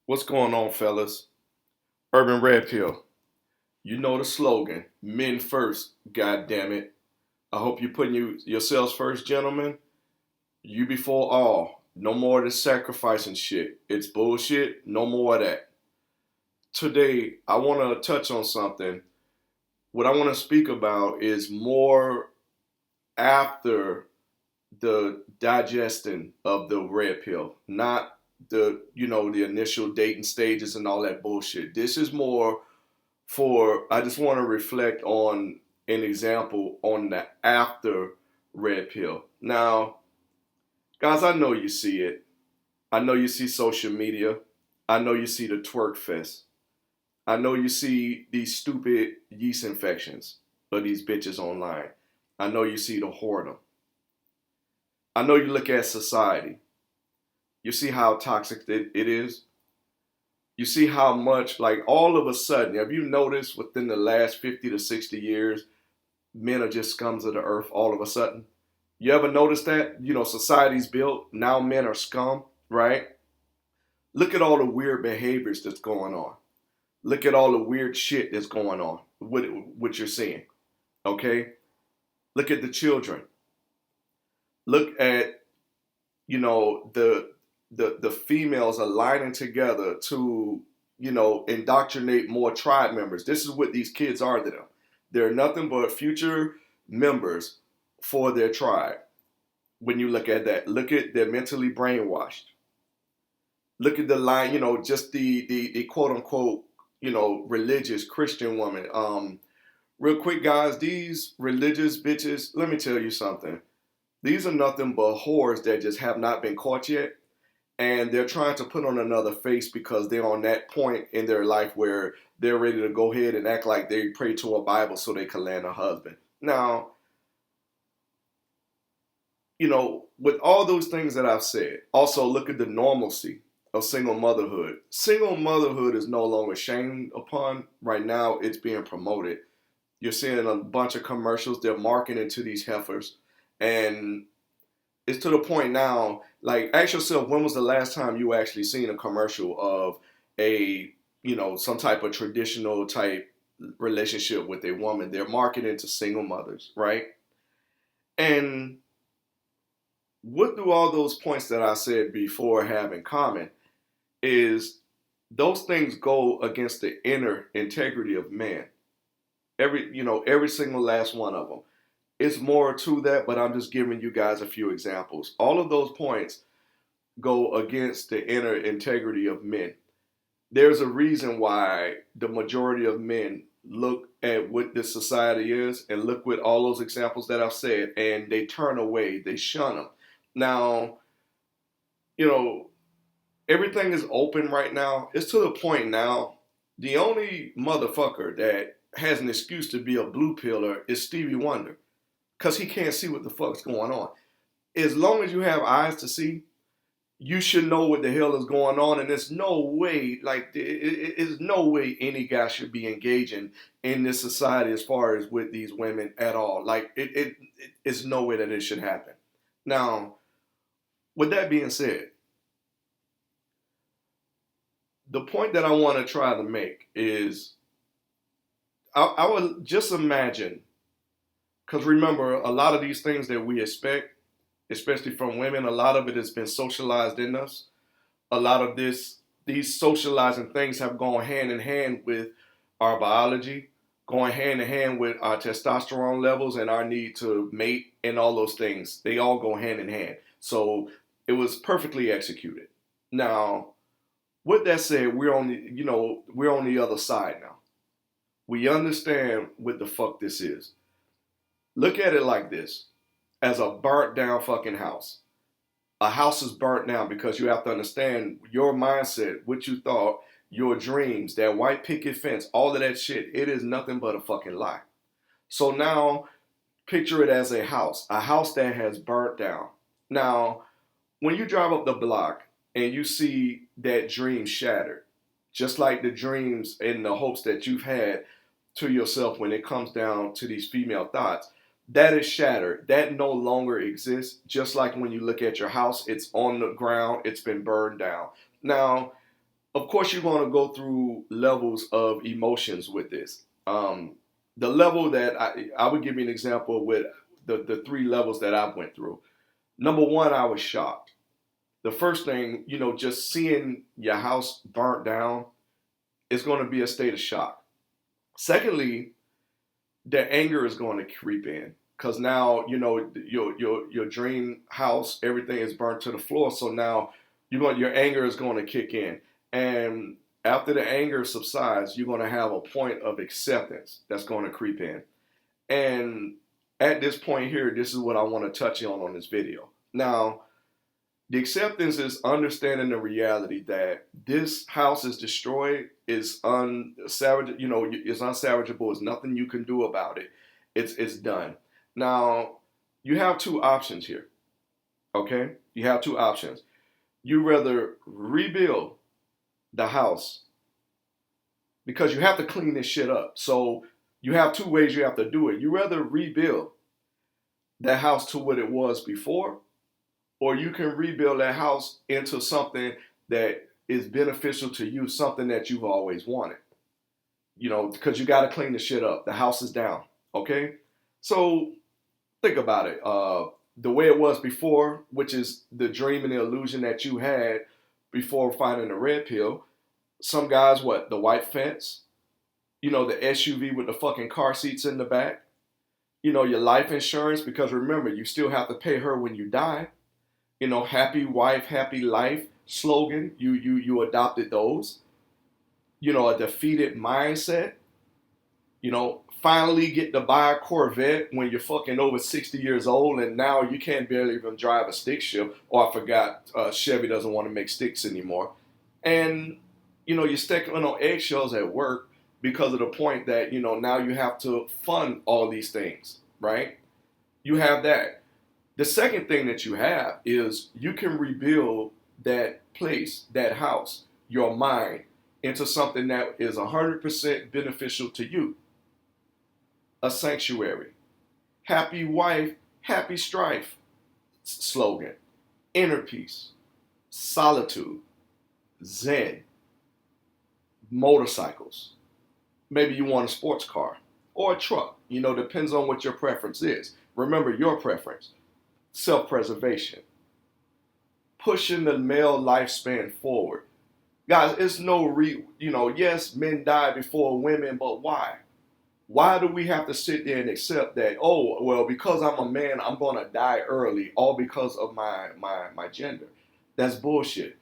What's going on, fellas? Urban RedPill. You know the slogan, men first, god damn it. I hope you're putting yourselves first, gentlemen. You before all. No more of this sacrificing shit. It's bullshit. No more of that. Today, I want to touch on something. What I want to speak about is more after the digesting of the red pill, not the initial dating stages and all that bullshit. This is more for I just want to reflect on an example on the after red pill. Now, guys, I know you see it. I know you see social media. I know you see the twerk fest. I know you see these stupid yeast infections of these bitches online. I know you see the whoredom. I know you look at society. You see how toxic it is. You see how much, like, all of a sudden, have you noticed within the last 50 to 60 years, men are just scums of the earth all of a sudden? You ever notice that? Society's built, now men are scum, right? Look at all the weird behaviors that's going on. Look at all the weird shit that's going on, what you're seeing, okay? Look at the children. Look at, the females aligning together to, indoctrinate more tribe members. This is what these kids are to them. They're nothing but future members for their tribe. When you look at that, look at they're mentally brainwashed. Look at the line, just the quote unquote, religious Christian woman. Real quick, guys, these religious bitches, let me tell you something. These are nothing but whores that just have not been caught yet. And they're trying to put on another face because they're on that point in their life where they're ready to go ahead and act like they pray to a Bible so they can land a husband. Now, with all those things that I've said, also look at the normalcy of single motherhood. Single motherhood is no longer shamed upon. Right now, it's being promoted. You're seeing a bunch of commercials. They're marketing to these heifers. And it's to the point now, like, ask yourself, when was the last time you actually seen a commercial of some type of traditional type relationship with a woman? They're marketing to single mothers, right? And what do all those points that I said before have in common is those things go against the inner integrity of man. Every single last one of them. It's more to that, but I'm just giving you guys a few examples. All of those points go against the inner integrity of men. There's a reason why the majority of men look at what this society is and look with all those examples that I've said and they turn away, they shun them. Now, you know, everything is open right now. It's to the point now, the only motherfucker that has an excuse to be a blue pillar is Stevie Wonder because he can't see what the fuck's going on. As long as you have eyes to see, you should know what the hell is going on, and there's no way, like, it's no way any guy should be engaging in this society as far as with these women at all. Like, it's no way that it should happen. Now, with that being said, the point that I want to try to make is I would just imagine, because remember, a lot of these things that we expect, especially from women, a lot of it has been socialized in us. A lot of these socializing things have gone hand in hand with our biology, going hand in hand with our testosterone levels and our need to mate and all those things. They all go hand in hand. So it was perfectly executed. Now, with that said, we're on the other side now. We understand what the fuck this is. Look at it like this: as a burnt down fucking house. A house is burnt down because you have to understand your mindset, what you thought, your dreams, that white picket fence, all of that shit. It is nothing but a fucking lie. So now picture it as a house that has burnt down. Now, when you drive up the block and you see that dream shattered, just like the dreams and the hopes that you've had to yourself when it comes down to these female thoughts, that is shattered. That no longer exists. Just like when you look at your house, it's on the ground, it's been burned down. Now, Of course, you're going to go through levels of emotions with this. The level that I would give you an example with the three levels that I went through. Number one, I was shocked. The first thing, just seeing your house burnt down is going to be a state of shock. Secondly, the anger is going to creep in because now your dream house, everything is burnt to the floor. So now your anger is going to kick in, and after the anger subsides, you're going to have a point of acceptance that's going to creep in. And at this point here, this is what I want to touch on this video. Now, the acceptance is understanding the reality that this house is destroyed, is unsalvageable, is unsalvageable. There's nothing you can do about it. It's done. Now, you have two options here. Okay? You have two options. You rather rebuild the house because you have to clean this shit up. So you have two ways you have to do it. You rather rebuild that house to what it was before, or you can rebuild that house into something that is beneficial to you, something that you've always wanted. Because you got to clean the shit up. The house is down. Okay? So think about it. The way it was before, which is the dream and the illusion that you had before finding the red pill. Some guys, what? The white fence? The SUV with the fucking car seats in the back? Your life insurance, because remember, you still have to pay her when you die. Happy wife, happy life slogan. You adopted those. A defeated mindset. Finally get to buy a Corvette when you're fucking over 60 years old and now you can't barely even drive a stick shift. Or I forgot, Chevy doesn't want to make sticks anymore. And, you're stepping on eggshells at work because of the point that, now you have to fund all these things, right? You have that. The second thing that you have is you can rebuild that place, that house, your mind into something that is 100% beneficial to you. A sanctuary. Happy wife, happy strife slogan. Inner peace. Solitude. Zen. Motorcycles. Maybe you want a sports car or a truck. Depends on what your preference is. Remember your preference. Self-preservation. Pushing the male lifespan forward. Guys, it's no yes, men die before women, but why? Why do we have to sit there and accept that, oh, well, because I'm a man, I'm going to die early, all because of my gender? That's bullshit.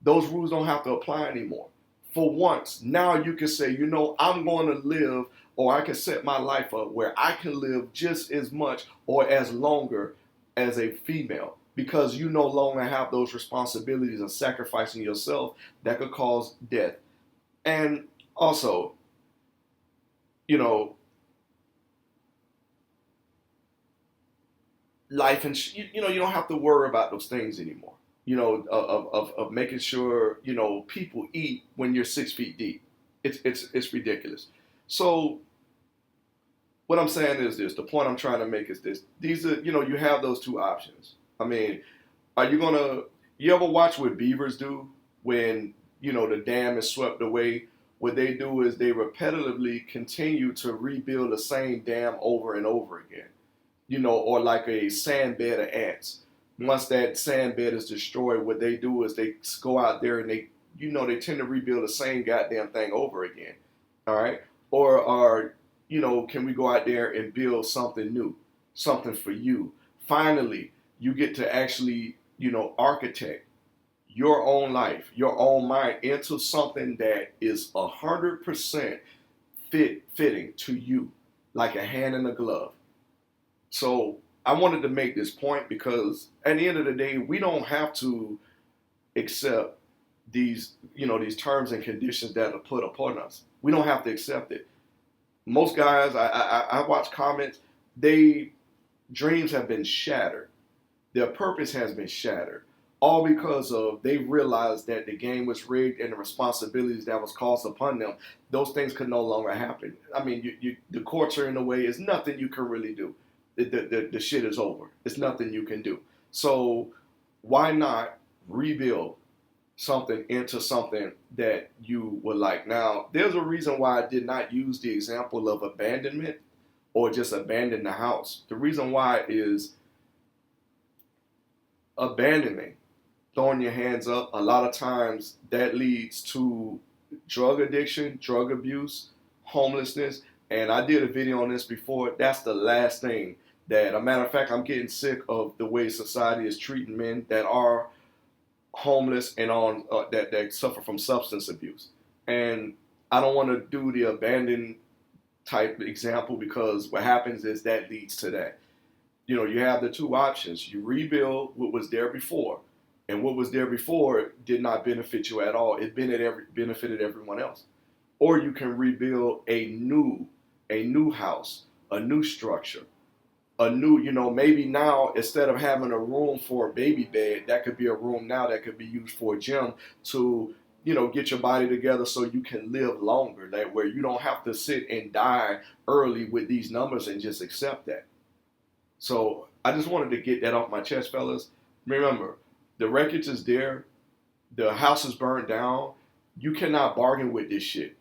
Those rules don't have to apply anymore. For once, now you can say, I'm going to live, or I can set my life up where I can live just as much or as longer as a female, because you no longer have those responsibilities of sacrificing yourself that could cause death. And also, life and you don't have to worry about those things anymore. Of making sure people eat when you're 6 feet deep. It's ridiculous. So what I'm saying is this. The point I'm trying to make is this. These are you have those two options. I mean, are you ever watch what beavers do when the dam is swept away? What they do is they repetitively continue to rebuild the same dam over and over again. Or like a sand bed of ants. Once that sand bed is destroyed, what they do is they go out there and they tend to rebuild the same goddamn thing over again. All right? Or can we go out there and build something new, something for you? Finally, you get to actually, architect your own life, your own mind into something that is 100% fitting to you, like a hand in a glove. So I wanted to make this point because at the end of the day, we don't have to accept these terms and conditions that are put upon us. We don't have to accept it. Most guys, I watch comments, dreams have been shattered. Their purpose has been shattered. All because of they realized that the game was rigged and the responsibilities that was caused upon them, those things could no longer happen. I mean, the courts are in the way. There's nothing you can really do. The shit is over. There's nothing you can do. So why not rebuild something into something that you would like. Now, there's a reason why I did not use the example of abandonment or just abandon the house. The reason why is abandoning, throwing your hands up, a lot of times that leads to drug addiction, drug abuse, homelessness. And I did a video on this before. That's the last thing that, a matter of fact, I'm getting sick of the way society is treating men that are homeless and on that suffer from substance abuse. And I don't want to do the abandoned type example because what happens is that leads to that. You know, you have the two options. You rebuild what was there before, and what was there before did not benefit you at all. It benefited everyone else. Or you can rebuild a new house, a new structure, a new, you know, maybe now instead of having a room for a baby bed, that could be a room now that could be used for a gym to, you know, get your body together so you can live longer, that where you don't have to sit and die early with these numbers and just accept that. So I just wanted to get that off my chest, fellas. Remember, the wreckage is there. The house is burned down. You cannot bargain with this shit.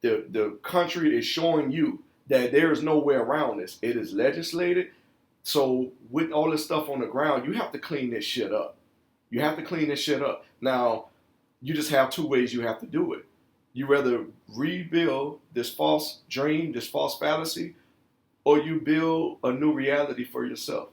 The country is showing you that there is no way around this. It is legislated. So with all this stuff on the ground, you have to clean this shit up. You have to clean this shit up. Now, you just have two ways you have to do it. You rather rebuild this false dream, this false fallacy, or you build a new reality for yourself.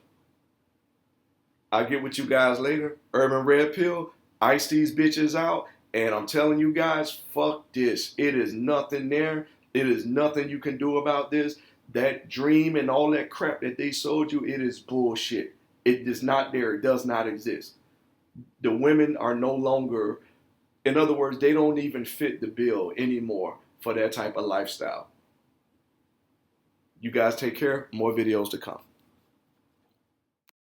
I'll get with you guys later. Urban Red Pill, ice these bitches out. And I'm telling you guys, fuck this. It is nothing there. It is nothing you can do about this. That dream and all that crap that they sold you, it is bullshit. It is not there. It does not exist. The women are no longer, in other words, they don't even fit the bill anymore for that type of lifestyle. You guys take care. More videos to come.